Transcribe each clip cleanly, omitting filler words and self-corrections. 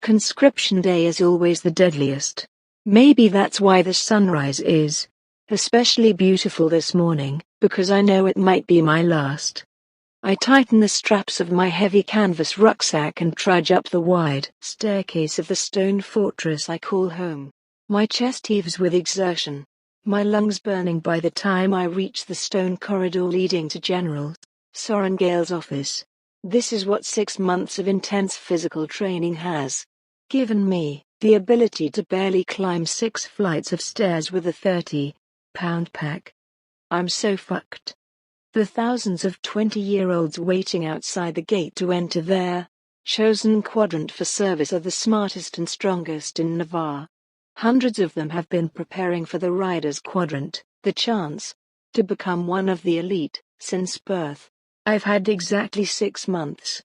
Conscription Day is always the deadliest. Maybe that's why the sunrise is especially beautiful this morning, because I know it might be my last. I tighten the straps of my heavy canvas rucksack and trudge up the wide staircase of the stone fortress I call home. My chest heaves with exertion, my lungs burning by the time I reach the stone corridor leading to General Sorrengail's office. This is what 6 months of intense physical training has given me, the ability to barely climb 6 flights of stairs with a 30-pound pack. I'm so fucked. The thousands of 20-year-olds waiting outside the gate to enter their chosen quadrant for service are the smartest and strongest in Navarre. Hundreds of them have been preparing for the Riders' Quadrant, the chance to become one of the elite, since birth. I've had exactly 6 months.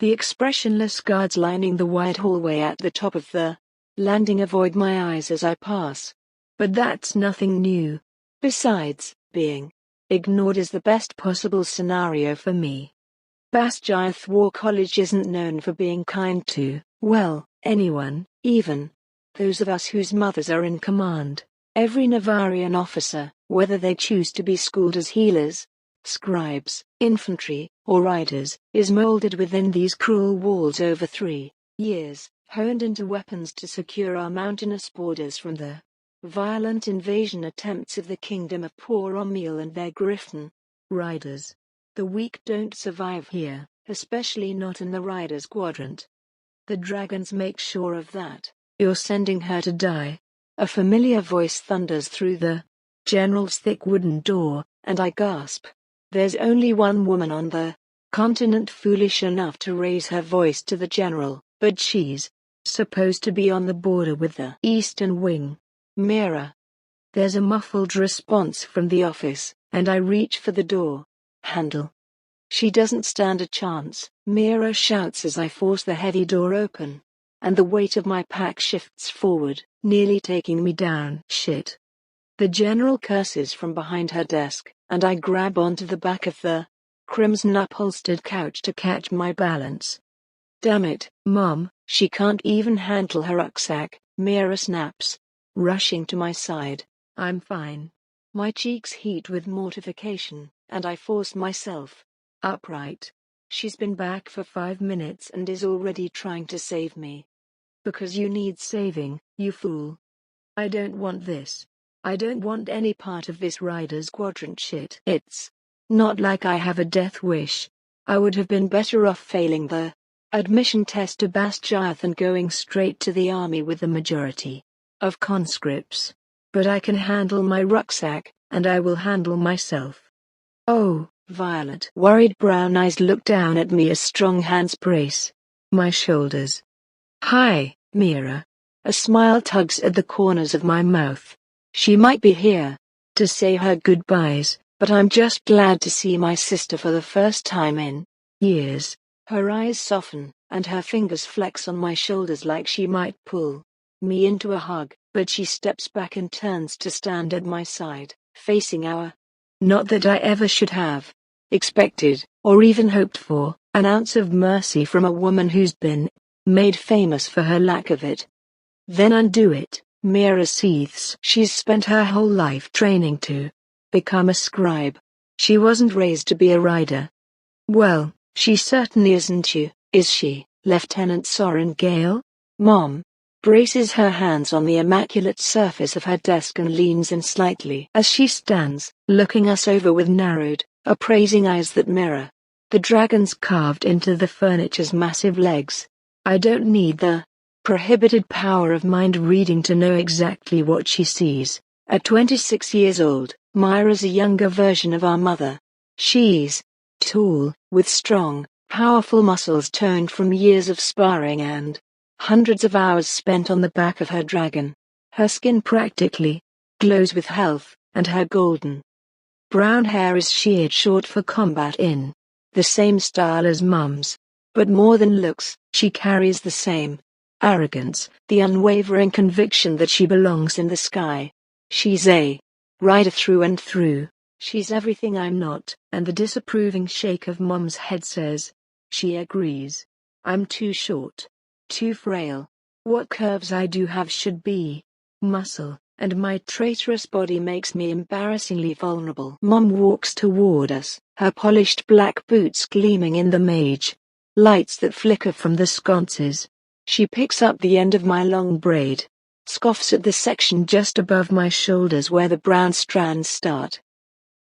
The expressionless guards lining the wide hallway at the top of the landing avoid my eyes as I pass. But that's nothing new. Besides, being ignored is the best possible scenario for me. Basgiath War College isn't known for being kind to, well, anyone, even those of us whose mothers are in command. Every Navarrian officer, whether they choose to be schooled as healers, scribes, infantry, or riders, is molded within these cruel walls over 3 years, honed into weapons to secure our mountainous borders from the violent invasion attempts of the Kingdom of Sorrengail and their Griffin riders. The weak don't survive here, especially not in the Riders' Quadrant. The dragons make sure of that. You're sending her to die. A familiar voice thunders through the general's thick wooden door, and I gasp. There's only one woman on the continent foolish enough to raise her voice to the general, but she's supposed to be on the border with the Eastern Wing. Mira. There's a muffled response from the office, and I reach for the door handle. She doesn't stand a chance, Mira shouts as I force the heavy door open, and the weight of my pack shifts forward, nearly taking me down. Shit. The general curses from behind her desk, and I grab onto the back of the crimson upholstered couch to catch my balance. Damn it, Mom, she can't even handle her rucksack, Mira snaps, rushing to my side. I'm fine. My cheeks heat with mortification, and I force myself upright. She's been back for 5 minutes and is already trying to save me. Because you need saving, you fool. I don't want this. I don't want any part of this Riders' Quadrant shit. It's not like I have a death wish. I would have been better off failing the admission test to Basgiath and going straight to the army with the majority of conscripts. But I can handle my rucksack, and I will handle myself. Oh, Violet. Worried brown eyes look down at me as strong hands brace my shoulders. Hi, Mira. A smile tugs at the corners of my mouth. She might be here to say her goodbyes, but I'm just glad to see my sister for the first time in years. Her eyes soften, and her fingers flex on my shoulders like she might pull me into a hug, but she steps back and turns to stand at my side, facing our not that I ever should have expected, or even hoped for, an ounce of mercy from a woman who's been made famous for her lack of it. Then undo it, Mira seethes. She's spent her whole life training to become a scribe. She wasn't raised to be a rider. Well, she certainly isn't you, is she, Lieutenant Sorrengail? Mom braces her hands on the immaculate surface of her desk and leans in slightly as she stands, looking us over with narrowed, appraising eyes that mirror the dragons carved into the furniture's massive legs. I don't need the prohibited power of mind reading to know exactly what she sees. At 26 years old, Mira's a younger version of our mother. She's tall, with strong, powerful muscles toned from years of sparring and hundreds of hours spent on the back of her dragon. Her skin practically glows with health, and her golden brown hair is sheared short for combat in the same style as Mum's. But more than looks, she carries the same arrogance, the unwavering conviction that she belongs in the sky. She's a rider through and through. She's everything I'm not, and the disapproving shake of Mum's head says she agrees. I'm too short, too frail, What curves I do have should be muscle, and my traitorous body makes me embarrassingly vulnerable. Mom walks toward us, her polished black boots gleaming in the mage lights that flicker from the sconces. She picks up the end of my long braid, scoffs at the section just above my shoulders where the brown strands start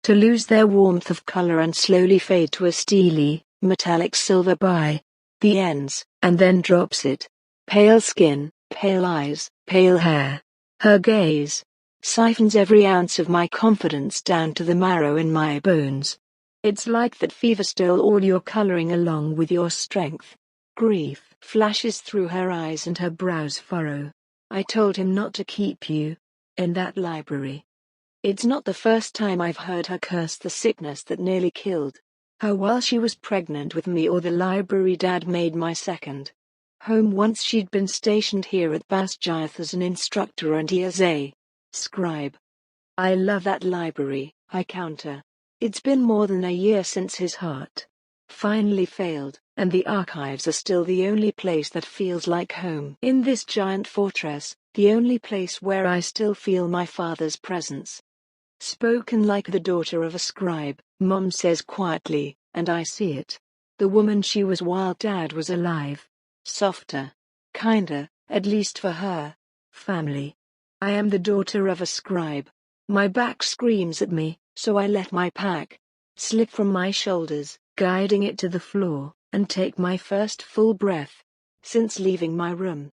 to lose their warmth of color and slowly fade to a steely, metallic silver by the ends, and then drops it. Pale skin, pale eyes, pale hair. Her gaze siphons every ounce of my confidence down to the marrow in my bones. It's like that fever stole all your coloring along with your strength. Grief flashes through her eyes and her brows furrow. I told him not to keep you in that library. It's not the first time I've heard her curse the sickness that nearly killed her while she was pregnant with me or the library Dad made my second home once she'd been stationed here at Basgiath as an instructor and he as a scribe. I love that library, I counter. It's been more than a year since his heart finally failed, and the archives are still the only place that feels like home. In this giant fortress, the only place where I still feel my father's presence. Spoken like the daughter of a scribe, Mom says quietly, and I see it. The woman she was while Dad was alive. Softer. Kinder, at least for her family. I am the daughter of a scribe. My back screams at me, so I let my pack slip from my shoulders, guiding it to the floor, and take my first full breath since leaving my room.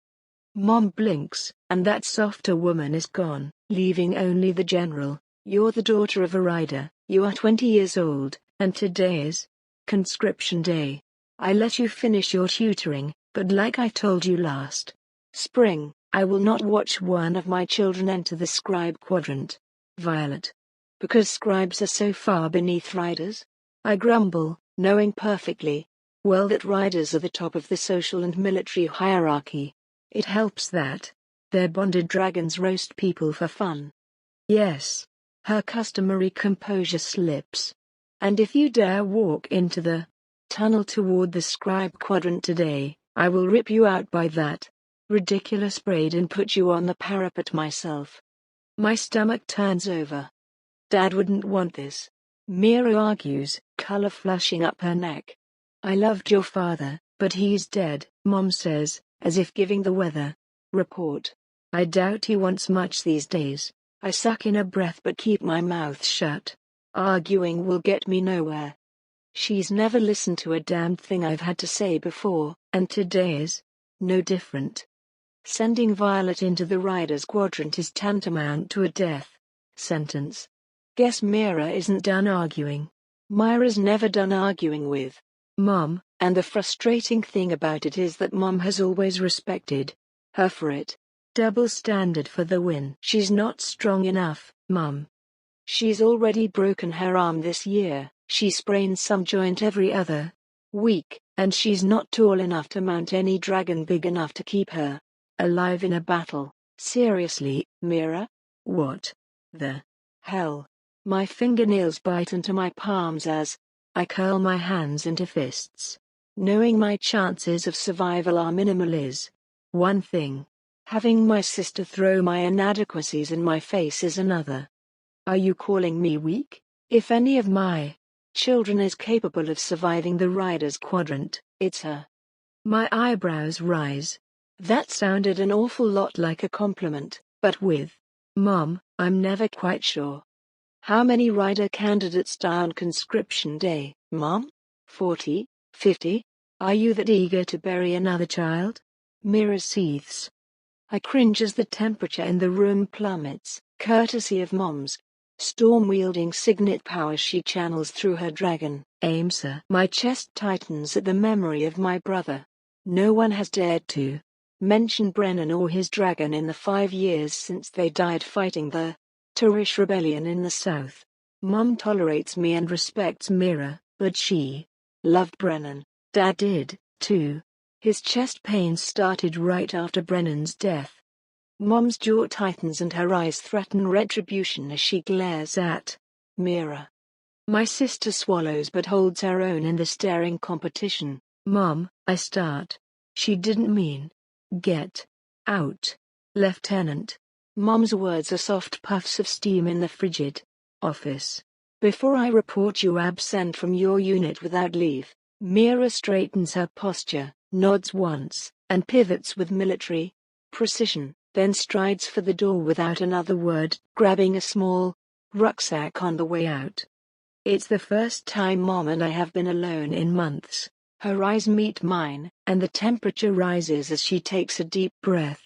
Mom blinks, and that softer woman is gone, leaving only the general. You're the daughter of a rider, you are 20 years old, and today is Conscription Day. I let you finish your tutoring, but like I told you last spring, I will not watch one of my children enter the Scribe Quadrant. Violet. Because scribes are so far beneath riders? I grumble, knowing perfectly well that riders are the top of the social and military hierarchy. It helps that their bonded dragons roast people for fun. Yes. Her customary composure slips. And if you dare walk into the tunnel toward the Scribe Quadrant today, I will rip you out by that ridiculous braid and put you on the parapet myself. My stomach turns over. Dad wouldn't want this, Mira argues, color flushing up her neck. I loved your father, but he's dead, Mom says, as if giving the weather report. I doubt he wants much these days. I suck in a breath but keep my mouth shut. Arguing will get me nowhere. She's never listened to a damned thing I've had to say before, and today is no different. Sending Violet into the Rider's Quadrant is tantamount to a death sentence. Guess Mira isn't done arguing. Myra's never done arguing with Mom, and the frustrating thing about it is that Mom has always respected her for it. Double standard for the win. She's not strong enough, Mum. She's already broken her arm this year, she sprains some joint every other week, and she's not tall enough to mount any dragon big enough to keep her alive in a battle. Seriously, Mira? What the hell? My fingernails bite into my palms as I curl my hands into fists. Knowing my chances of survival are minimal is one thing. Having my sister throw my inadequacies in my face is another. Are you calling me weak? If any of my children is capable of surviving the Rider's Quadrant, it's her. My eyebrows rise. That sounded an awful lot like a compliment, but with Mom, I'm never quite sure. How many Rider candidates die on Conscription Day, Mom? 40? 50? Are you that eager to bury another child? Mira seethes. I cringe as the temperature in the room plummets, courtesy of Mom's storm-wielding signet powers she channels through her dragon, Aimsa. My chest tightens at the memory of my brother. No one has dared to mention Brennan or his dragon in the 5 years since they died fighting the Tarish rebellion in the south. Mom tolerates me and respects Mira, but she loved Brennan. Dad did, too. His chest pains started right after Brennan's death. Mom's jaw tightens and her eyes threaten retribution as she glares at Mira. My sister swallows but holds her own in the staring competition. Mom, I start. She didn't mean get Out. Lieutenant. Mom's words are soft puffs of steam in the frigid office. Before I report you absent from your unit without leave, Mira straightens her posture, nods once, and pivots with military precision, then strides for the door without another word, grabbing a small rucksack on the way out. It's the first time Mom and I have been alone in months. Her eyes meet mine, and the temperature rises as she takes a deep breath.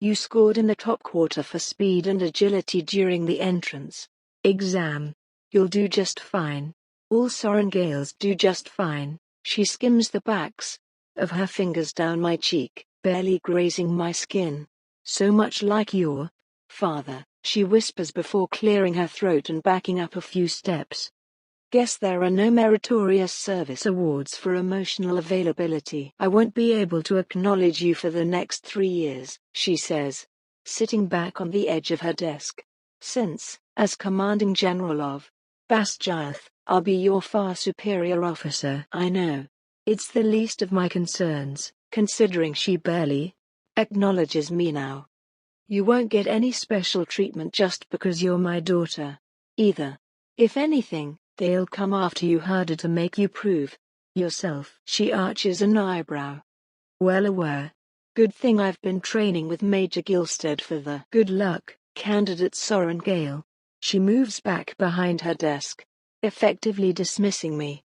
You scored in the top quarter for speed and agility during the entrance exam. You'll do just fine. All Sorrengails do just fine. She skims the backs of her fingers down my cheek, barely grazing my skin. So much like your father, she whispers before clearing her throat and backing up a few steps. Guess there are no meritorious service awards for emotional availability. I won't be able to acknowledge you for the next 3 years, she says, sitting back on the edge of her desk. Since, as commanding general of Basgiath, I'll be your far superior officer. I know. It's the least of my concerns, considering she barely acknowledges me now. You won't get any special treatment just because you're my daughter, either. If anything, they'll come after you harder to make you prove yourself. She arches an eyebrow. Well aware. Good thing I've been training with Major Gilstead for the good luck, candidate Sorrengail. She moves back behind her desk, effectively dismissing me.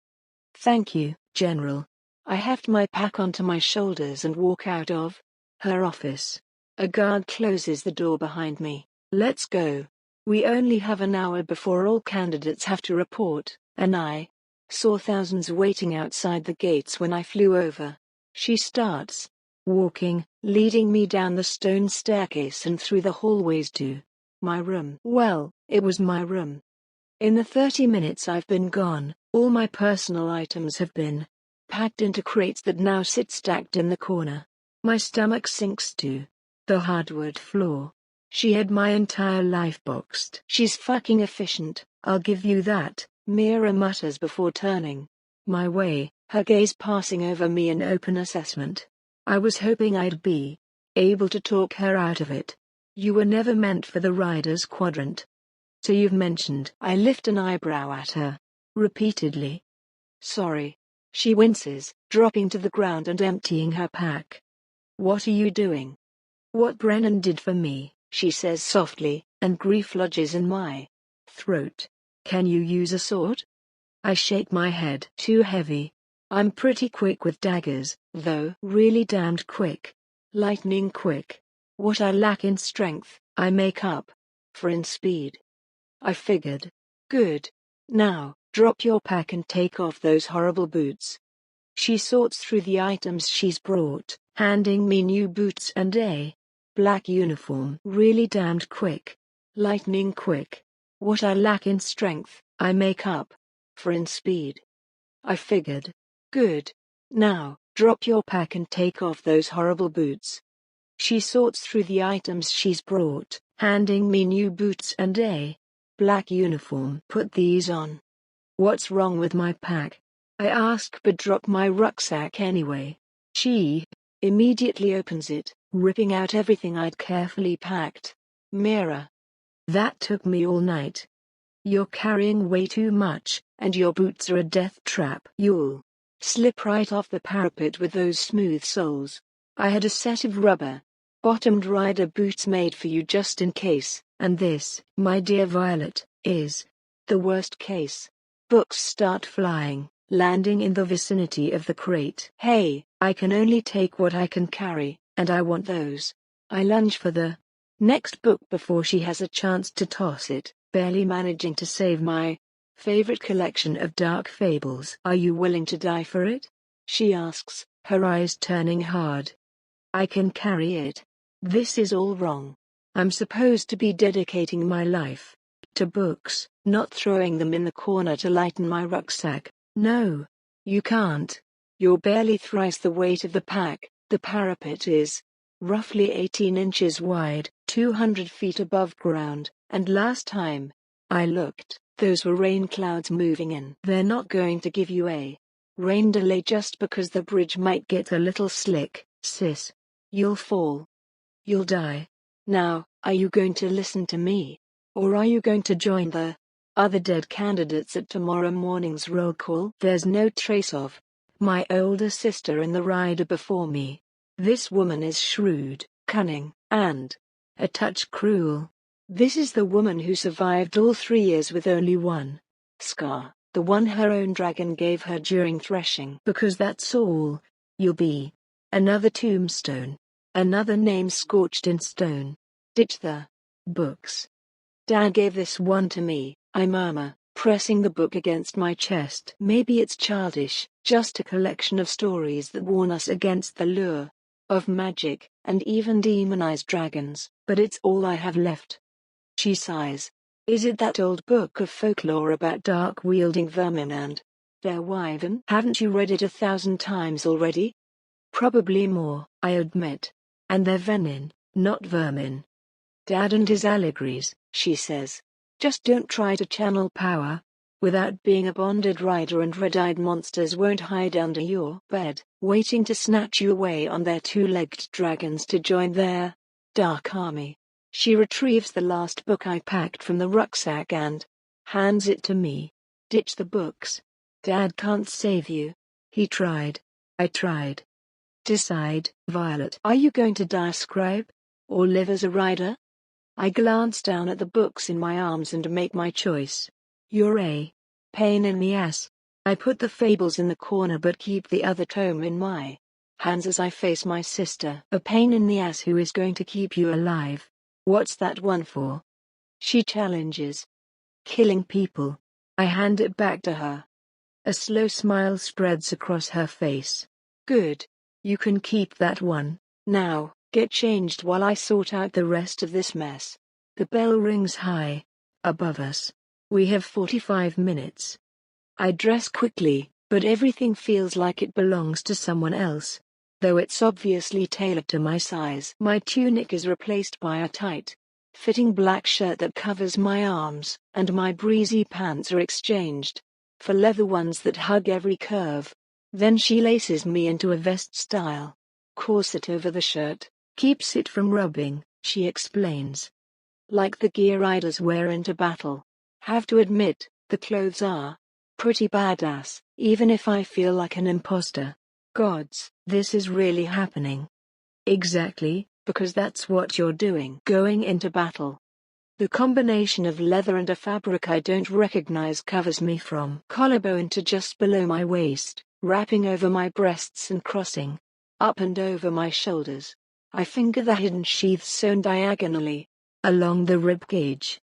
Thank you, General. I heft my pack onto my shoulders and walk out of her office. A guard closes the door behind me. Let's go. We only have an hour before all candidates have to report, and I saw thousands waiting outside the gates when I flew over. She starts walking, leading me down the stone staircase and through the hallways to my room. Well, it was my room. In the 30 minutes I've been gone, all my personal items have been packed into crates that now sit stacked in the corner. My stomach sinks to the hardwood floor. She had my entire life boxed. She's fucking efficient, I'll give you that, Mira mutters before turning my way, her gaze passing over me in open assessment. I was hoping I'd be able to talk her out of it. You were never meant for the Rider's Quadrant. So you've mentioned. I lift an eyebrow at her repeatedly. Sorry. She winces, dropping to the ground and emptying her pack. What are you doing? What Brennan did for me, she says softly, and grief lodges in my throat. Can you use a sword? I shake my head. Too heavy. I'm pretty quick with daggers, though. Really damned quick. Lightning quick. What I lack in strength, I make up for in speed. I figured. Good. Now, drop your pack and take off those horrible boots. She sorts through the items she's brought, handing me new boots and a black uniform. Really damned quick. Lightning quick. What I lack in strength, I make up for in speed. I figured. Good. Now, drop your pack and take off those horrible boots. She sorts through the items she's brought, handing me new boots and a black uniform. Put these on. What's wrong with my pack? I ask but drop my rucksack anyway. She immediately opens it, ripping out everything I'd carefully packed. Mira. That took me all night. You're carrying way too much, and your boots are a death trap. You'll slip right off the parapet with those smooth soles. I had a set of rubber-bottomed rider boots made for you just in case, and this, my dear Violet, is the worst case. Books start flying, landing in the vicinity of the crate. Hey, I can only take what I can carry, and I want those. I lunge for the next book before she has a chance to toss it, barely managing to save my favorite collection of dark fables. Are you willing to die for it? She asks, her eyes turning hard. I can carry it. This is all wrong. I'm supposed to be dedicating my life to books, not throwing them in the corner to lighten my rucksack. No, you can't. You're barely thrice the weight of the pack. The parapet is roughly 18 inches wide, 200 feet above ground, and last time I looked, those were rain clouds moving in. They're not going to give you a rain delay just because the bridge might get a little slick, sis. You'll fall. You'll die. Now, are you going to listen to me? Or are you going to join the other dead candidates at tomorrow morning's roll call? There's no trace of my older sister in the rider before me. This woman is shrewd, cunning, and a touch cruel. This is the woman who survived all 3 years with only one scar, the one her own dragon gave her during threshing. Because that's all you'll be. Another tombstone. Another name scorched in stone. Ditch the books. Dad gave this one to me, I murmur, pressing the book against my chest. Maybe it's childish, just a collection of stories that warn us against the lure of magic, and even demonized dragons, but it's all I have left. She sighs. Is it that old book of folklore about dark-wielding vermin and their wyvern? Haven't you read it 1,000 times already? Probably more, I admit. And they're venin, not vermin. Dad and his allegories, she says. Just don't try to channel power without being a bonded rider, and red-eyed monsters won't hide under your bed, waiting to snatch you away on their 2-legged dragons to join their dark army. She retrieves the last book I packed from the rucksack and hands it to me. Ditch the books. Dad can't save you. He tried. I tried. Decide, Violet. Are you going to die, Scribe? Or live as a rider? I glance down at the books in my arms and make my choice. You're a pain in the ass. I put the fables in the corner but keep the other tome in my hands as I face my sister. A pain in the ass who is going to keep you alive. What's that one for? She challenges. Killing people. I hand it back to her. A slow smile spreads across her face. Good. You can keep that one. Now, get changed while I sort out the rest of this mess. The bell rings high above us. We have 45 minutes. I dress quickly, but everything feels like it belongs to someone else, though it's obviously tailored to my size. My tunic is replaced by a tight-fitting black shirt that covers my arms, and my breezy pants are exchanged for leather ones that hug every curve. Then she laces me into a vest-style corset over the shirt, keeps it from rubbing, she explains. Like the gear riders wear into battle. Have to admit, the clothes are pretty badass, even if I feel like an imposter. Gods, this is really happening. Exactly, because that's what you're doing. Going into battle. The combination of leather and a fabric I don't recognize covers me from collarbone to just below my waist, wrapping over my breasts and crossing up and over my shoulders. I finger the hidden sheaths sewn diagonally along the rib cage.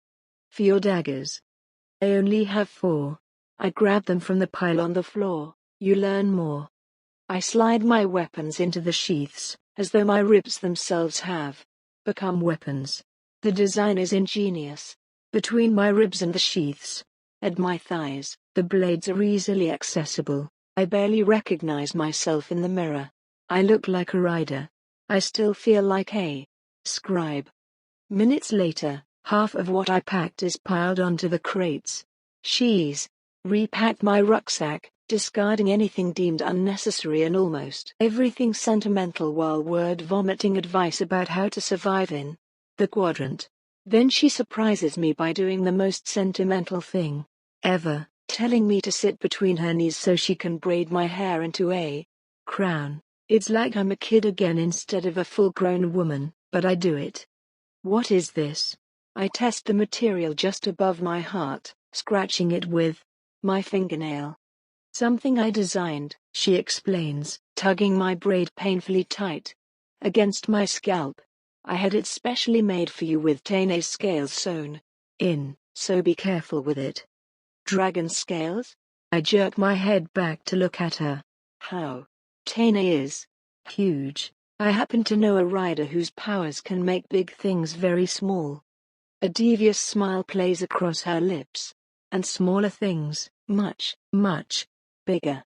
For your daggers. I only have 4. I grab them from the pile on the floor. You learn more. I slide my weapons into the sheaths, as though my ribs themselves have become weapons. The design is ingenious. Between my ribs and the sheaths, and my thighs, the blades are easily accessible. I barely recognize myself in the mirror. I look like a rider. I still feel like a scribe. Minutes later, half of what I packed is piled onto the crates. She's repacked my rucksack, discarding anything deemed unnecessary and almost everything sentimental while word-vomiting advice about how to survive in the quadrant. Then she surprises me by doing the most sentimental thing ever, telling me to sit between her knees so she can braid my hair into a crown. It's like I'm a kid again instead of a full-grown woman, but I do it. What is this? I test the material just above my heart, scratching it with my fingernail. Something I designed, she explains, tugging my braid painfully tight against my scalp. I had it specially made for you with Tana's scales sewn in, so be careful with it. Dragon scales? I jerk my head back to look at her. How? Tana is huge. I happen to know a rider whose powers can make big things very small. A devious smile plays across her lips. And smaller things, much, much bigger.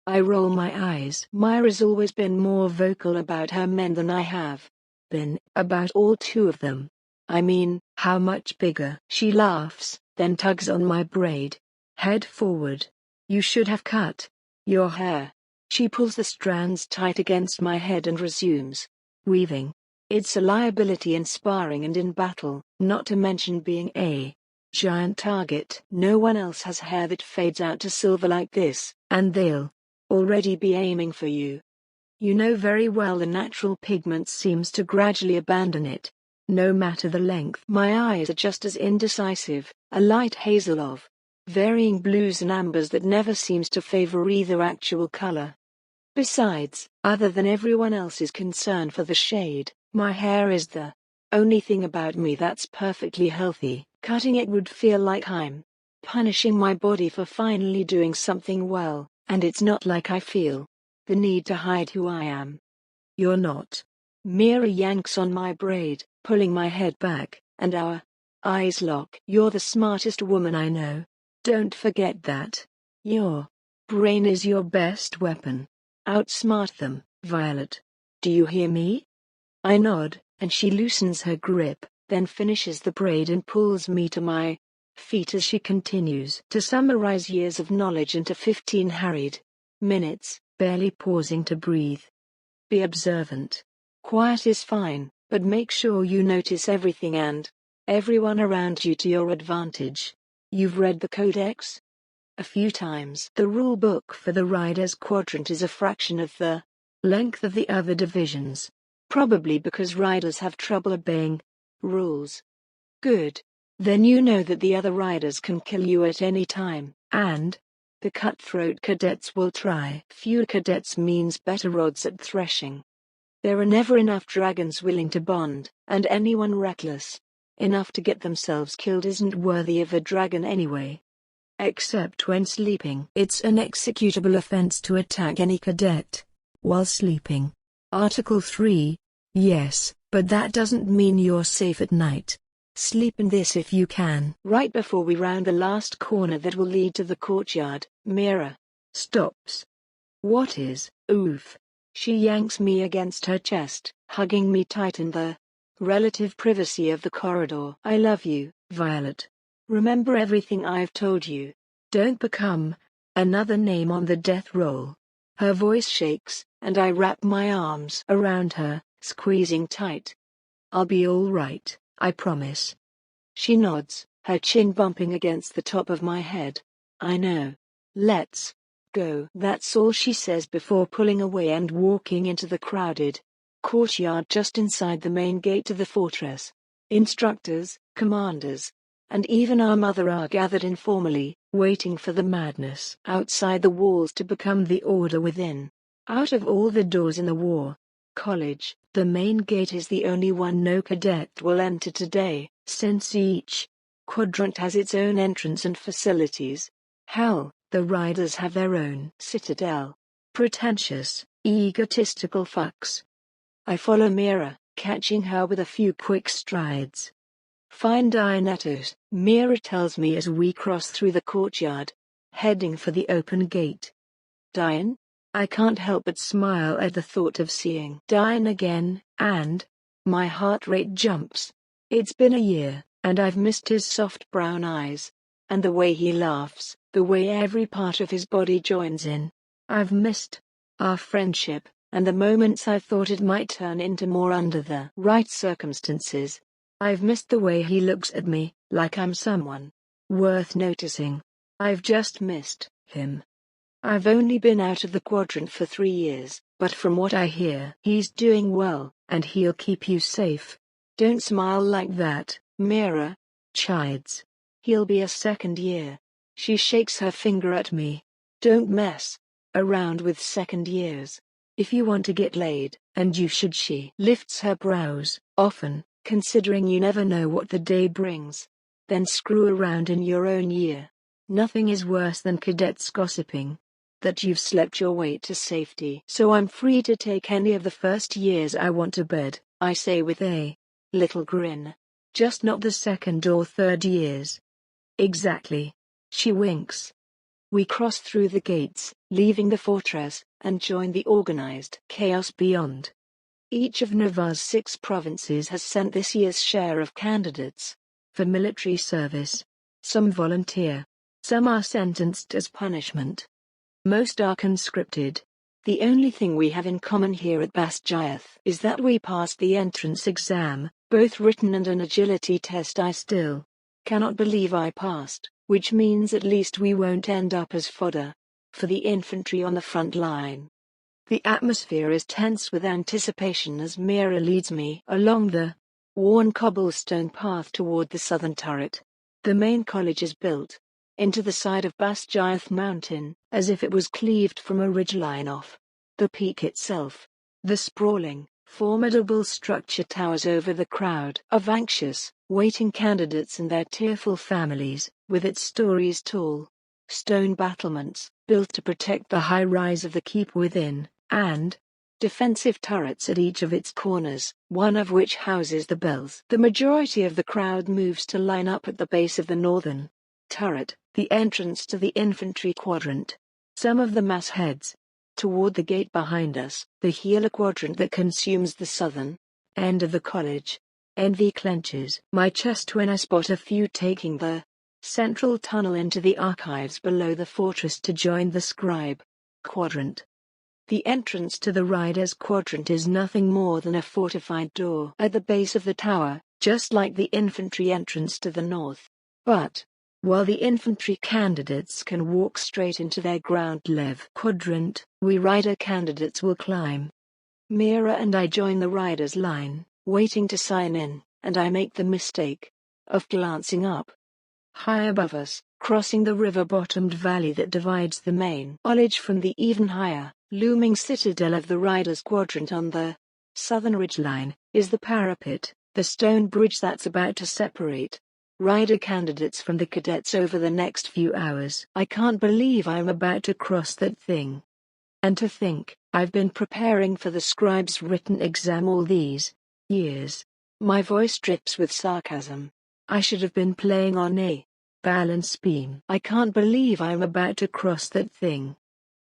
I roll my eyes. Mira's always been more vocal about her men than I have been about all 2 of them. I mean, how much bigger? She laughs, then tugs on my braid. Head forward. You should have cut your hair. She pulls the strands tight against my head and resumes weaving. It's a liability in sparring and in battle, not to mention being a giant target. No one else has hair that fades out to silver like this, and they'll already be aiming for you. You know very well the natural pigment seems to gradually abandon it, no matter the length. My eyes are just as indecisive, a light hazel of varying blues and ambers that never seems to favor either actual color. Besides, other than everyone else's concern for the shade, my hair is the only thing about me that's perfectly healthy. Cutting it would feel like I'm punishing my body for finally doing something well, and it's not like I feel the need to hide who I am. You're not. Mira yanks on my braid, pulling my head back, and our eyes lock. You're the smartest woman I know. Don't forget that. Your brain is your best weapon. Outsmart them, Violet. Do you hear me? I nod, and she loosens her grip, then finishes the braid and pulls me to my feet as she continues to summarize years of knowledge into 15 harried minutes, barely pausing to breathe. Be observant. Quiet is fine, but make sure you notice everything and everyone around you to your advantage. You've read the Codex? A few times. The rule book for the Riders Quadrant is a fraction of the length of the other divisions, probably because riders have trouble obeying rules. Good. Then you know that the other riders can kill you at any time, and the cutthroat cadets will try. Fewer cadets means better odds at threshing. There are never enough dragons willing to bond, and anyone reckless enough to get themselves killed isn't worthy of a dragon anyway. Except when sleeping. It's an executable offense to attack any cadet while sleeping. Article 3. Yes, but that doesn't mean you're safe at night. Sleep in this if you can. Right before we round the last corner that will lead to the courtyard, Mira stops. What is? Oof. She yanks me against her chest, hugging me tight in the relative privacy of the corridor. I love you, Violet. Remember everything I've told you. Don't become another name on the death roll. Her voice shakes, and I wrap my arms around her, squeezing tight. I'll be all right, I promise. She nods, her chin bumping against the top of my head. I know. Let's go. That's all she says before pulling away and walking into the crowded courtyard just inside the main gate to the fortress. Instructors, commanders, and even our mother are gathered informally, waiting for the madness outside the walls to become the order within. Out of all the doors in the war college, the main gate is the only one no cadet will enter today, since each quadrant has its own entrance and facilities. Hell, the riders have their own citadel. Pretentious, egotistical fucks. I follow Mira, catching her with a few quick strides. Find Dianettos, Mira tells me as we cross through the courtyard, heading for the open gate. Dian? I can't help but smile at the thought of seeing Dian again, and my heart rate jumps. It's been a year, and I've missed his soft brown eyes, and the way he laughs, the way every part of his body joins in. I've missed our friendship, and the moments I thought it might turn into more under the right circumstances. I've missed the way he looks at me, like I'm someone worth noticing. I've just missed him. I've only been out of the quadrant for 3 years, but from what I hear, he's doing well, and he'll keep you safe. Don't smile like that, Mira chides. He'll be a second year. She shakes her finger at me. Don't mess around with second years. If you want to get laid, and you should. She lifts her brows, often, considering you never know what the day brings. Then screw around in your own year. Nothing is worse than cadets gossiping that you've slept your way to safety. So I'm free to take any of the first years I want to bed, I say with a little grin. Just not the second or third years. Exactly. She winks. We cross through the gates, leaving the fortress, and join the organized chaos beyond. Each of Navarre's 6 provinces has sent this year's share of candidates for military service. Some volunteer. Some are sentenced as punishment. Most are conscripted. The only thing we have in common here at Basgiath is that we passed the entrance exam, both written and an agility test. I still cannot believe I passed, which means at least we won't end up as fodder for the infantry on the front line. The atmosphere is tense with anticipation as Mira leads me along the worn cobblestone path toward the southern turret. The main college is built into the side of Basgiath Mountain, as if it was cleaved from a ridgeline off the peak itself. The sprawling, formidable structure towers over the crowd of anxious, waiting candidates and their tearful families, with its stories tall stone battlements, built to protect the high rise of the keep within, and defensive turrets at each of its corners, one of which houses the bells. The majority of the crowd moves to line up at the base of the northern turret, the entrance to the infantry quadrant. Some of the mass heads toward the gate behind us, the healer quadrant that consumes the southern end of the college. Envy clenches my chest when I spot a few taking the central tunnel into the archives below the fortress to join the Scribe Quadrant. The entrance to the Riders Quadrant is nothing more than a fortified door at the base of the tower, just like the infantry entrance to the north. But while the infantry candidates can walk straight into their ground level quadrant, we rider candidates will climb. Mira and I join the riders' line, waiting to sign in, and I make the mistake of glancing up. High above us, crossing the river-bottomed valley that divides the main college from the even higher, looming citadel of the riders' quadrant on the southern ridgeline, is the parapet, the stone bridge that's about to separate rider candidates from the cadets over the next few hours. I can't believe I'm about to cross that thing. And to think, I've been preparing for the scribe's written exam all these years. My voice drips with sarcasm. I should have been playing on a balance beam. I can't believe I'm about to cross that thing.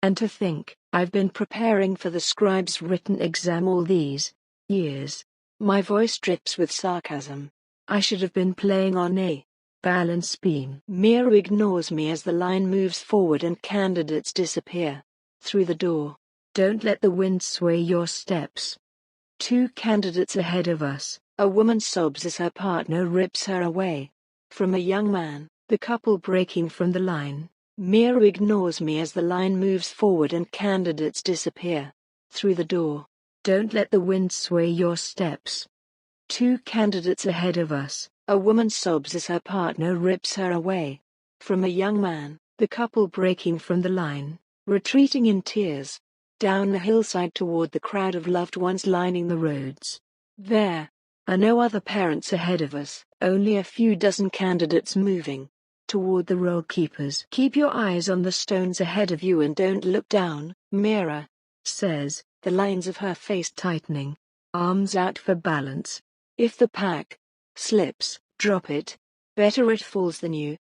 And to think, I've been preparing for the scribe's written exam all these years. My voice drips with sarcasm. I should have been playing on a balance beam. Mira ignores me as the line moves forward and candidates disappear through the door. Don't let the wind sway your steps. 2 candidates ahead of us, a woman sobs as her partner rips her away from a young man, the couple breaking from the line. Mira ignores me as the line moves forward and candidates disappear through the door. Don't let the wind sway your steps. 2 candidates ahead of us, a woman sobs as her partner rips her away from a young man, the couple breaking from the line, retreating in tears down the hillside toward the crowd of loved ones lining the roads. There are no other parents ahead of us, only a few dozen candidates moving toward the roll keepers. Keep your eyes on the stones ahead of you and don't look down, Mira says, the lines of her face tightening, arms out for balance. If the pack slips, drop it. Better it falls than you.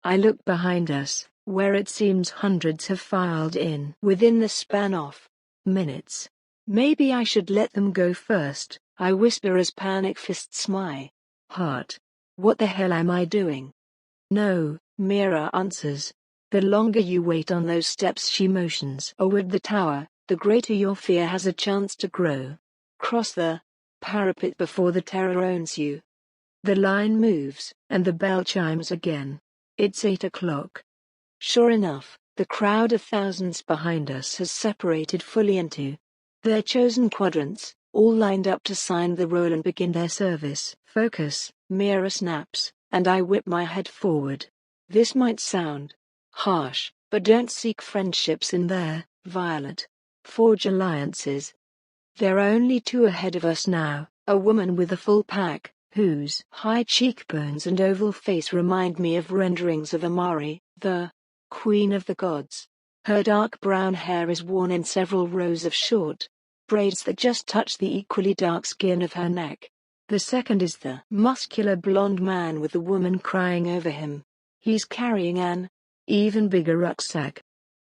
I look behind us, where it seems hundreds have filed in within the span of minutes. Maybe I should let them go first, I whisper as panic fists my heart. What the hell am I doing? No, Mira answers. The longer you wait on those steps, she motions toward the tower, the greater your fear has a chance to grow. Cross the parapet before the terror owns you. The line moves, and the bell chimes again. It's 8 o'clock. Sure enough, the crowd of thousands behind us has separated fully into their chosen quadrants, all lined up to sign the roll and begin their service. Focus, Mira snaps, and I whip my head forward. This might sound harsh, but don't seek friendships in there, Violet. Forge alliances. There are only 2 ahead of us now, a woman with a full pack, whose high cheekbones and oval face remind me of renderings of Amari, the Queen of the Gods. Her dark brown hair is worn in several rows of short braids that just touch the equally dark skin of her neck. The second is the muscular blonde man with the woman crying over him. He's carrying an even bigger rucksack.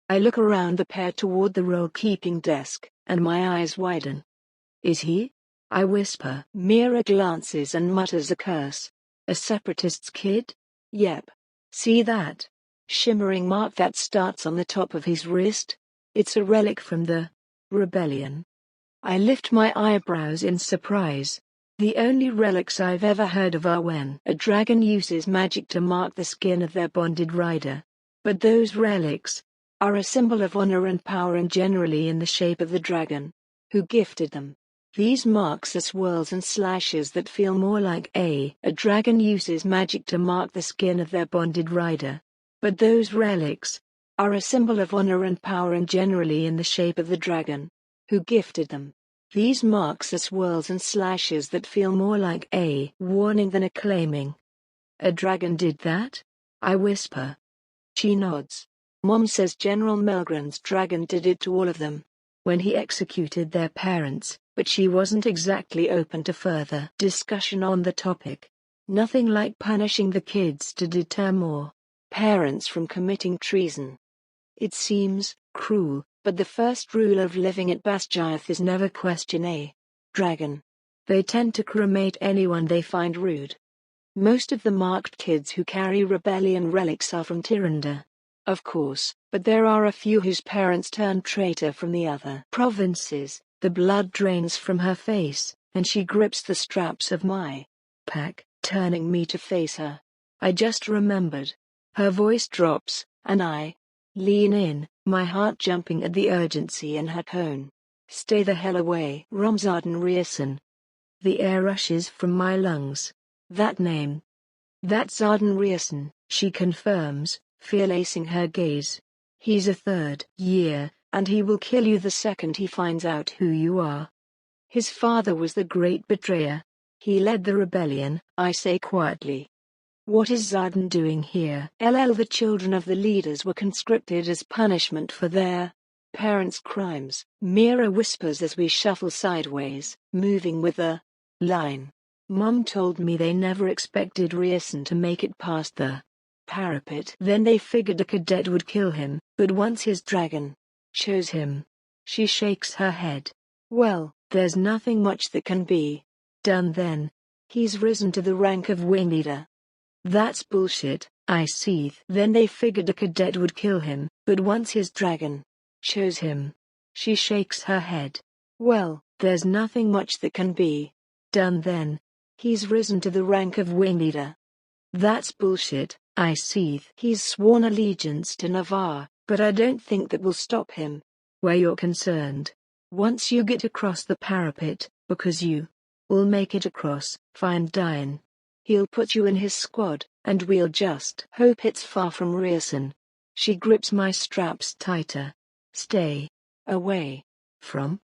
I look around the pair toward the roll-keeping desk, and my eyes widen. Is he? I whisper. Mira glances and mutters a curse. A separatist's kid? Yep. See that shimmering mark that starts on the top of his wrist? It's a relic from the Rebellion. I lift my eyebrows in surprise. The only relics I've ever heard of are when a dragon uses magic to mark the skin of their bonded rider. But those relics are a symbol of honor and power and generally in the shape of the dragon who gifted them. These marks are swirls and slashes that feel more like a dragon uses magic to mark the skin of their bonded rider. But those relics are a symbol of honor and power and generally in the shape of the dragon who gifted them. These marks are swirls and slashes that feel more like a warning than a claiming. A dragon did that? I whisper. She nods. Mom says General Melgren's dragon did it to all of them when he executed their parents, but she wasn't exactly open to further discussion on the topic. Nothing like punishing the kids to deter more parents from committing treason. It seems cruel, but the first rule of living at Basgiath is never question a dragon. They tend to cremate anyone they find rude. Most of the marked kids who carry rebellion relics are from Tiranda, of course, but there are a few whose parents turned traitor from the other provinces. The blood drains from her face, and she grips the straps of my pack, turning me to face her. I just remembered. Her voice drops, and I lean in, my heart jumping at the urgency in her tone. Stay the hell away, Ramzaden Rierson. The air rushes from my lungs. That name. That's Arden Rierson, she confirms, fear-lacing her gaze. He's a third year, and he will kill you the second he finds out who you are. His father was the great betrayer. He led the rebellion, I say quietly. What is Zardan doing here? The children of the leaders were conscripted as punishment for their parents' crimes, Mira whispers as we shuffle sideways, moving with the line. Mom told me they never expected Rierson to make it past the parapet. Then they figured a cadet would kill him, but once his dragon chose him. She shakes her head. Well, there's nothing much that can be done then. He's risen to the rank of wing leader. That's bullshit, I seethe. Then they figured a cadet would kill him, but once his dragon chose him. She shakes her head. Well, there's nothing much that can be done then. He's risen to the rank of wing leader. That's bullshit, I seethe. He's sworn allegiance to Navarre, but I don't think that will stop him. Where you're concerned. Once you get across the parapet, because you will make it across, fine Diane. He'll put you in his squad, and we'll just hope it's far from Rierson. She grips my straps tighter. Stay away from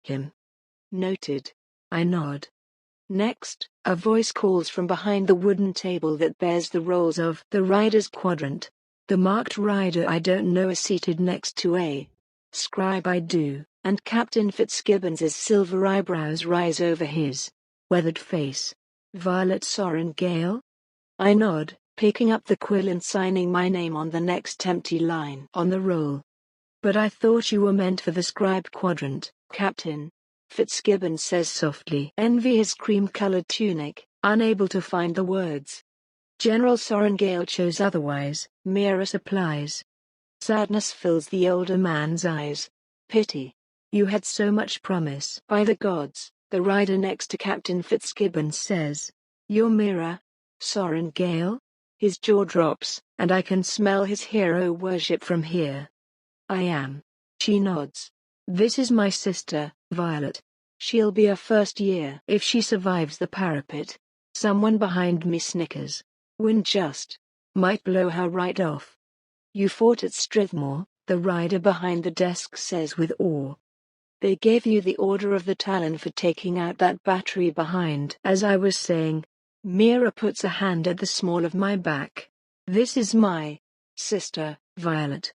him. Noted. I nod. Next, a voice calls from behind the wooden table that bears the rolls of the rider's quadrant. The marked rider I don't know is seated next to a scribe I do, and Captain Fitzgibbons's silver eyebrows rise over his weathered face. Violet Sorrengail? I nod, picking up the quill and signing my name on the next empty line on the roll. But I thought you were meant for the Scribe Quadrant, Captain. Fitzgibbons says softly. Envy his cream-colored tunic, unable to find the words. General Sorrengail chose otherwise, Mira supplies. Sadness fills the older man's eyes. Pity. You had so much promise. By the gods, the rider next to Captain Fitzgibbons says. You're Mira? Sorrengail? His jaw drops, and I can smell his hero worship from here. I am. She nods. This is my sister, Violet. She'll be a first year if she survives the parapet. Someone behind me snickers. Wind just might blow her right off. You fought at Strathmore, the rider behind the desk says with awe. They gave you the Order of the Talon for taking out that battery behind. As I was saying, Mira puts a hand at the small of my back. This is my sister, Violet.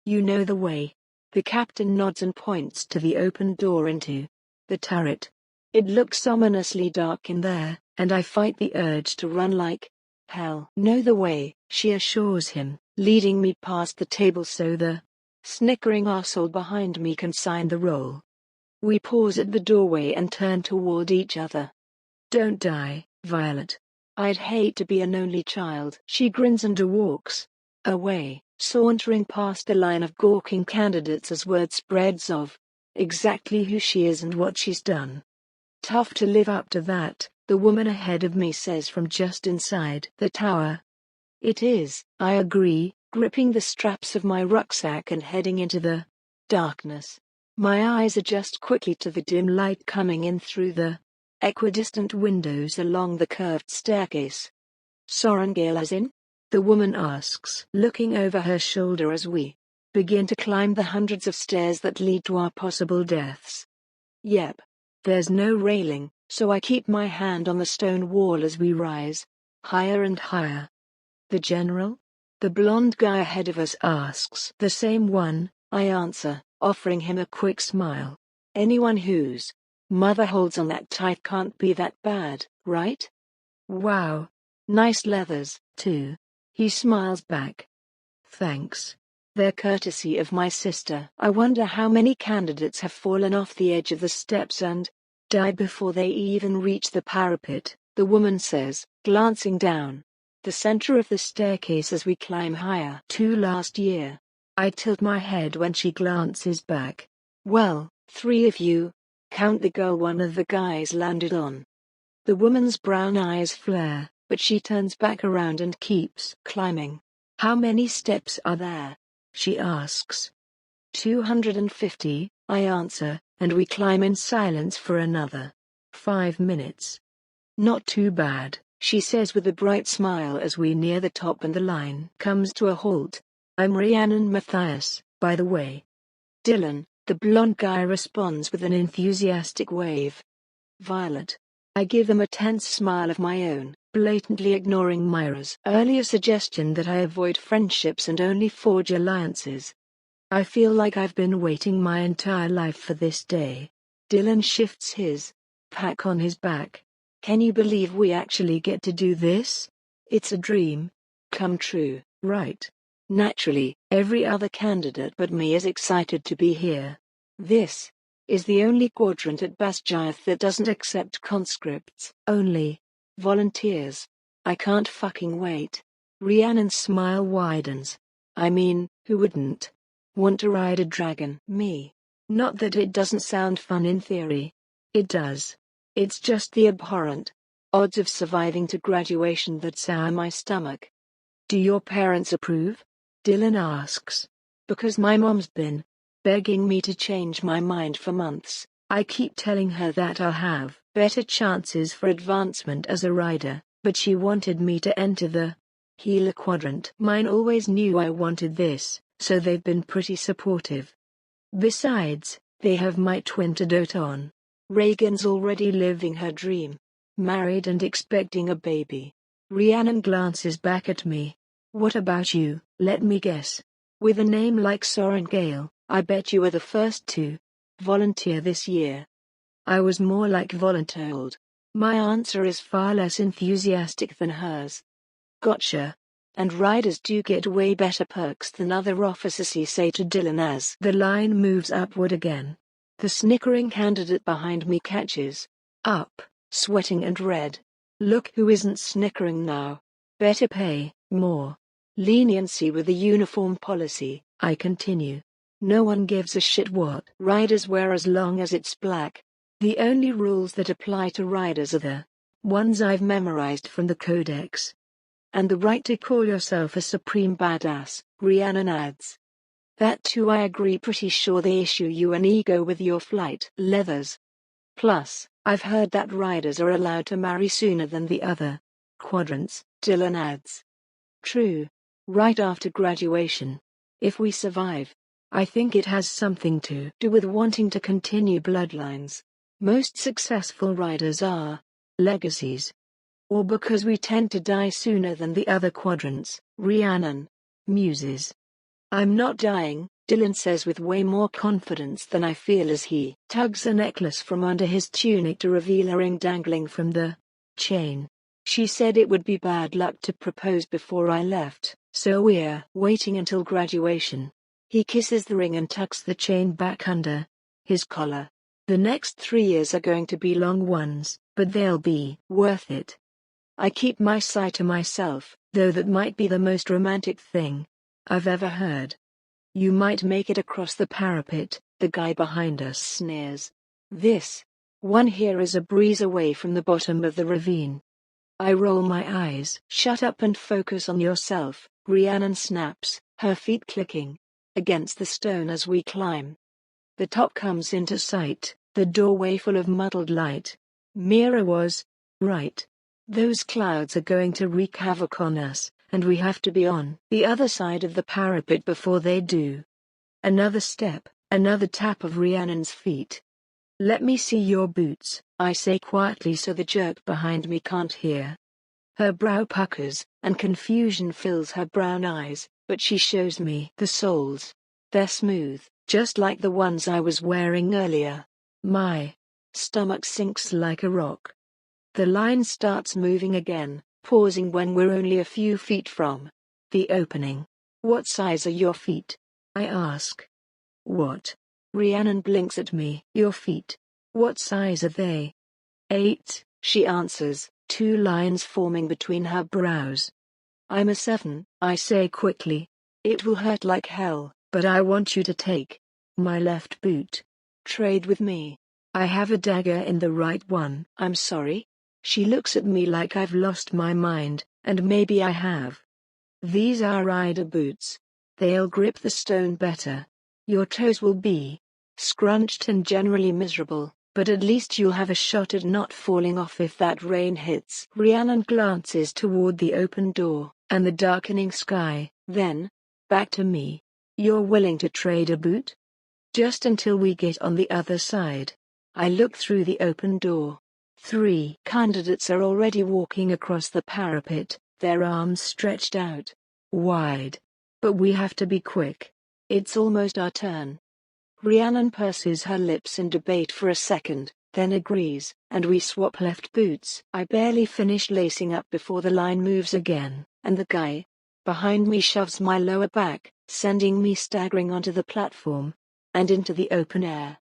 You know the way. The captain nods and points to the open door into the turret. It looks ominously dark in there, and I fight the urge to run like hell. Know the way, she assures him, leading me past the table so the snickering arsehole behind me can sign the roll. We pause at the doorway and turn toward each other. Don't die, Violet. I'd hate to be an only child. She grins and walks away, sauntering past a line of gawking candidates as word spreads of exactly who she is and what she's done. Tough to live up to that, the woman ahead of me says from just inside the tower. It is, I agree, gripping the straps of my rucksack and heading into the darkness. My eyes adjust quickly to the dim light coming in through the equidistant windows along the curved staircase. Sorrengail as in? The woman asks, looking over her shoulder as we begin to climb the hundreds of stairs that lead to our possible deaths. Yep. There's no railing, so I keep my hand on the stone wall as we rise higher and higher. The general? The blonde guy ahead of us asks. The same one, I answer, offering him a quick smile. Anyone whose mother holds on that tight can't be that bad, right? Wow. Nice leathers, too. He smiles back. Thanks. They're courtesy of my sister. I wonder how many candidates have fallen off the edge of the steps and died before they even reach the parapet, the woman says, glancing down the center of the staircase as we climb higher. To last year. I tilt my head when she glances back. Well, 3 of you. Count the girl one of the guys landed on. The woman's brown eyes flare, but she turns back around and keeps climbing. How many steps are there? She asks. 250, I answer, and we climb in silence for another 5 minutes. Not too bad, she says with a bright smile as we near the top and the line comes to a halt. I'm Rhiannon Matthias, by the way. Dylan, the blonde guy responds with an enthusiastic wave. Violet. I give them a tense smile of my own, blatantly ignoring Mira's earlier suggestion that I avoid friendships and only forge alliances. I feel like I've been waiting my entire life for this day. Dylan shifts his pack on his back. Can you believe we actually get to do this? It's a dream come true, right? Naturally, every other candidate but me is excited to be here. This is the only quadrant at Basgiath that doesn't accept conscripts, only volunteers. I can't fucking wait. Rhiannon's smile widens. I mean, who wouldn't want to ride a dragon? Me. Not that it doesn't sound fun in theory. It does. It's just the abhorrent odds of surviving to graduation that sour my stomach. Do your parents approve? Dylan asks. Because my mom's been begging me to change my mind for months. I keep telling her that I'll have better chances for advancement as a rider, but she wanted me to enter the healer quadrant. Mine always knew I wanted this, so they've been pretty supportive. Besides, they have my twin to dote on. Reagan's already living her dream. Married and expecting a baby. Rhiannon glances back at me. What about you? Let me guess. With a name like Sorrengail, I bet you were the first to volunteer this year. I was more like voluntold. My answer is far less enthusiastic than hers. Gotcha. And riders do get way better perks than other officers, he say to Dylan as the line moves upward again. The snickering candidate behind me catches up, sweating and red. Look who isn't snickering now. Better pay, more leniency with the uniform policy, I continue. No one gives a shit what riders wear as long as it's black. The only rules that apply to riders are the ones I've memorized from the codex. And the right to call yourself a supreme badass, Rhiannon adds. That too I agree, pretty sure they issue you an ego with your flight leathers. Plus, I've heard that riders are allowed to marry sooner than the other quadrants, Dylan adds. True. Right after graduation. If we survive. I think it has something to do with wanting to continue bloodlines. Most successful riders are legacies. Or because we tend to die sooner than the other quadrants, Rhiannon muses. I'm not dying, Dylan says with way more confidence than I feel as he tugs a necklace from under his tunic to reveal a ring dangling from the chain. She said it would be bad luck to propose before I left, so we're waiting until graduation. He kisses the ring and tucks the chain back under his collar. The next 3 years are going to be long ones, but they'll be worth it. I keep my sigh to myself, though that might be the most romantic thing I've ever heard. You might make it across the parapet, The guy behind us sneers. This one here is a breeze away from the bottom of the ravine. I roll my eyes. Shut up and focus on yourself, Rhiannon snaps, her feet clicking against the stone as we climb. The top comes into sight, the doorway full of muddled light. Mira was right. Those clouds are going to wreak havoc on us, and we have to be on the other side of the parapet before they do. Another step, another tap of Rhiannon's feet. Let me see your boots, I say quietly so the jerk behind me can't hear. Her brow puckers, and confusion fills her brown eyes, but she shows me the soles. They're smooth, just like the ones I was wearing earlier. My stomach sinks like a rock. The line starts moving again, pausing when we're only a few feet from the opening. What size are your feet? I ask. What? Rhiannon blinks at me. Your feet. What size are they? 8, she answers, 2 lines forming between her brows. I'm a 7, I say quickly. It will hurt like hell, but I want you to take my left boot. Trade with me. I have a dagger in the right one. I'm sorry? She looks at me like I've lost my mind, and maybe I have. These are rider boots. They'll grip the stone better. Your toes will be scrunched and generally miserable, but at least you'll have a shot at not falling off if that rain hits. Rhiannon glances toward the open door and the darkening sky, then back to me. You're willing to trade a boot? Just until we get on the other side. I look through the open door. 3 candidates are already walking across the parapet, their arms stretched out wide. But we have to be quick. It's almost our turn. Rhiannon purses her lips in debate for a second, then agrees, and we swap left boots. I barely finish lacing up before the line moves again, and the guy behind me shoves my lower back, sending me staggering onto the platform and into the open air.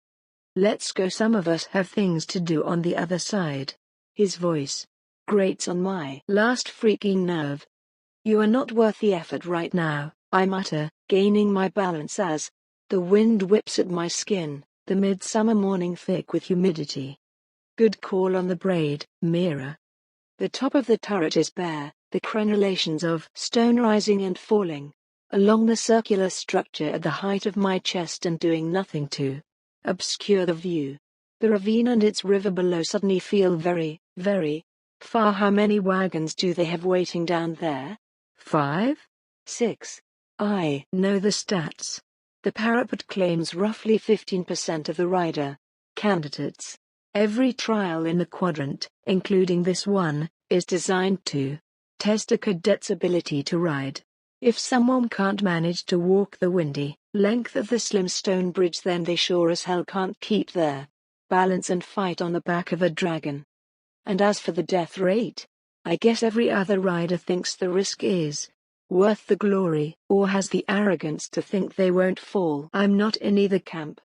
Let's go, some of us have things to do on the other side. His voice grates on my last freaking nerve. You are not worth the effort right now, I mutter, gaining my balance as the wind whips at my skin, the midsummer morning thick with humidity. Good call on the braid, Mira. The top of the turret is bare, the crenellations of stone rising and falling along the circular structure at the height of my chest and doing nothing to obscure the view. The ravine and its river below suddenly feel very, very far. How many wagons do they have waiting down there? 5? 6? I know the stats. The parapet claims roughly 15% of the rider candidates. Every trial in the quadrant, including this one, is designed to test a cadet's ability to ride. If someone can't manage to walk the windy length of the slim stone bridge, then they sure as hell can't keep their balance and fight on the back of a dragon. And as for the death rate, I guess every other rider thinks the risk is worth the glory, or has the arrogance to think they won't fall. I'm not in either camp.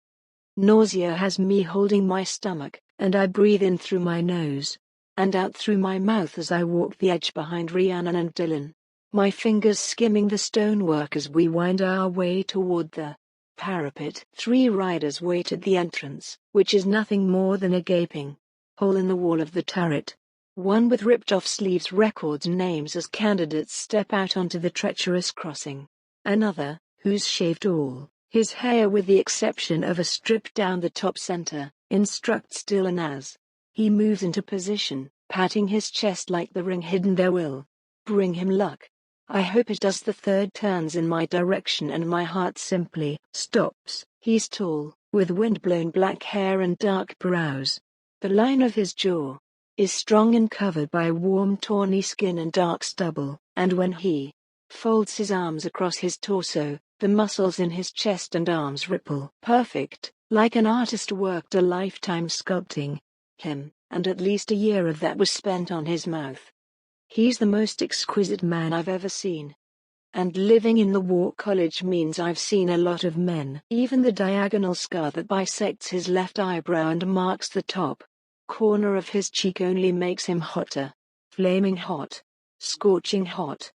Nausea has me holding my stomach, and I breathe in through my nose and out through my mouth as I walk the edge behind Rhiannon and Dylan, my fingers skimming the stonework as we wind our way toward the parapet. 3 riders wait at the entrance, which is nothing more than a gaping hole in the wall of the turret. One with ripped-off sleeves records names as candidates step out onto the treacherous crossing. Another, who's shaved all his hair with the exception of a strip down the top center, instructs Dylan as he moves into position, patting his chest like the ring hidden there will bring him luck. I hope it does. The third turns in my direction and my heart simply stops. He's tall, with wind-blown black hair and dark brows. The line of his jaw is strong and covered by warm tawny skin and dark stubble, and when he folds his arms across his torso, the muscles in his chest and arms ripple. Perfect, like an artist worked a lifetime sculpting him, and at least a year of that was spent on his mouth. He's the most exquisite man I've ever seen. And living in the War College means I've seen a lot of men. Even the diagonal scar that bisects his left eyebrow and marks the top corner of his cheek only makes him hotter. Flaming hot. Scorching hot.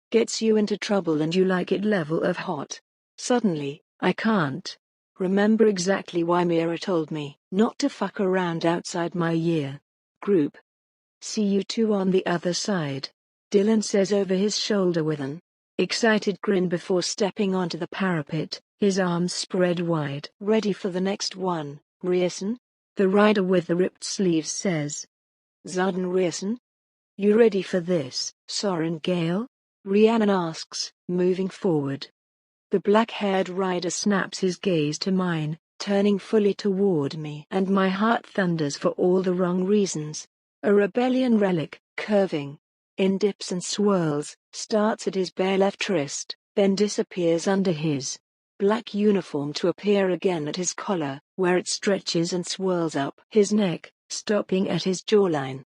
Gets you into trouble and you like it level of hot. Suddenly, I can't Remember exactly why Mira told me not to fuck around outside my year group. See you two on the other side, Dylan says over his shoulder with an excited grin before stepping onto the parapet, his arms spread wide. Ready for the next one, Rierson? The rider with the ripped sleeves says. Zardan Rierson? You ready for this, Sorrengail? Rhiannon asks, moving forward. The black-haired rider snaps his gaze to mine, turning fully toward me, and my heart thunders for all the wrong reasons. A rebellion relic, curving in dips and swirls, starts at his bare left wrist, then disappears under his black uniform to appear again at his collar, where it stretches and swirls up his neck, stopping at his jawline.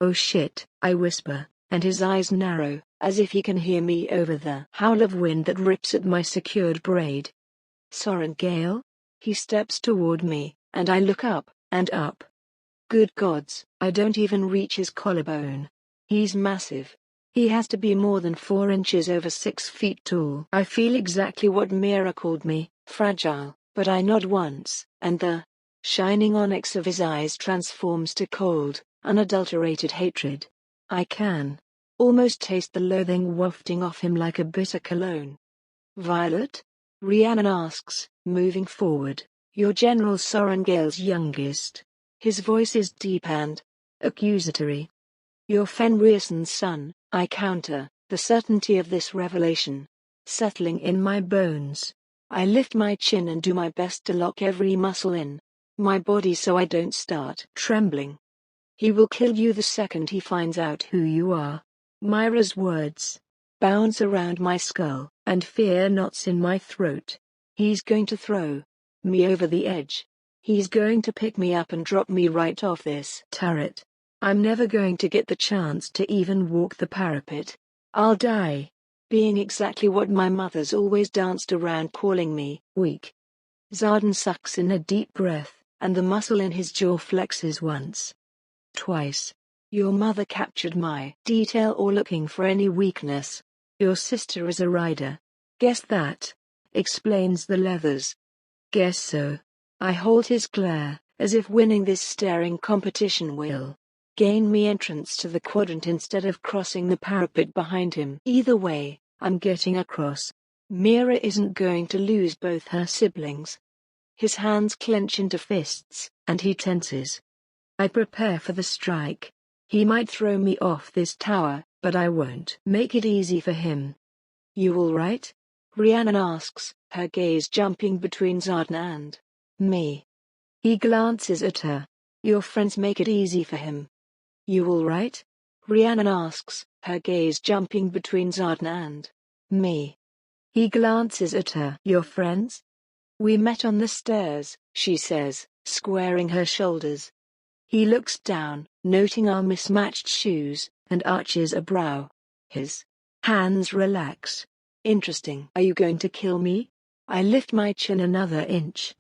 Oh shit, I whisper, and his eyes narrow, as if he can hear me over the howl of wind that rips at my secured braid. Sorrengail? He steps toward me, and I look up, and up. Good gods, I don't even reach his collarbone. He's massive. He has to be more than 4 inches over 6 feet tall. I feel exactly what Mira called me, fragile, but I nod once, and the shining onyx of his eyes transforms to cold, unadulterated hatred. I can almost taste the loathing wafting off him like a bitter cologne. Violet? Rhiannon asks, moving forward. You're General Sorrengail's youngest. His voice is deep and accusatory. You're Fenrison's son, I counter, the certainty of this revelation settling in my bones. I lift my chin and do my best to lock every muscle in my body so I don't start trembling. He will kill you the second he finds out who you are. Mira's words bounce around my skull, and fear knots in my throat. He's going to throw me over the edge. He's going to pick me up and drop me right off this turret. I'm never going to get the chance to even walk the parapet. I'll die, being exactly what my mother's always danced around calling me, weak. Zardan sucks in a deep breath, and the muscle in his jaw flexes once. Twice. Your mother captured my detail or looking for any weakness. Your sister is a rider. Guess that explains the leathers. Guess so. I hold his glare, as if winning this staring competition will gain me entrance to the quadrant instead of crossing the parapet behind him. Either way, I'm getting across. Mira isn't going to lose both her siblings. His hands clench into fists, and he tenses. I prepare for the strike. He might throw me off this tower, but I won't make it easy for him. You all right? Rhiannon asks, her gaze jumping between Zardan and me. He glances at her. Your friends make it easy for him. You all right? Rhiannon asks, her gaze jumping between Zardan and me. He glances at her. Your friends? We met on the stairs, she says, squaring her shoulders. He looks down, noting our mismatched shoes, and arches a brow. His hands relax. Interesting. Are you going to kill me? I lift my chin another inch.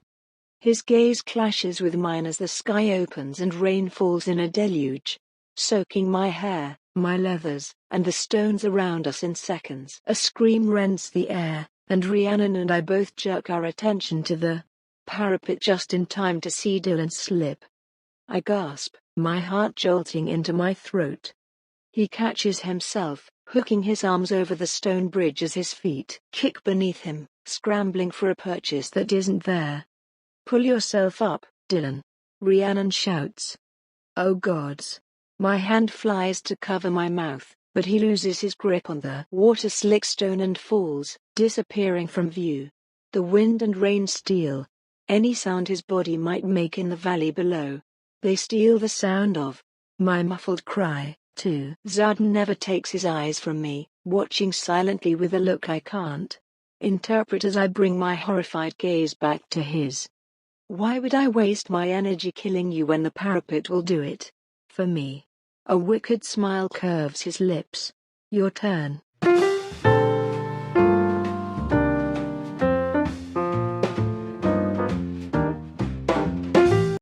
His gaze clashes with mine as the sky opens and rain falls in a deluge, soaking my hair, my leathers, and the stones around us in seconds. A scream rends the air, and Rhiannon and I both jerk our attention to the parapet just in time to see Dylan slip. I gasp, my heart jolting into my throat. He catches himself, hooking his arms over the stone bridge as his feet kick beneath him, scrambling for a purchase that isn't there. Pull yourself up, Dylan. Rhiannon shouts. Oh gods. My hand flies to cover my mouth, but he loses his grip on the water-slick stone and falls, disappearing from view. The wind and rain steal any sound his body might make in the valley below. They steal the sound of my muffled cry, too. Zardan never takes his eyes from me, watching silently with a look I can't interpret as I bring my horrified gaze back to his. Why would I waste my energy killing you when the parapet will do it for me? A wicked smile curves his lips. Your turn.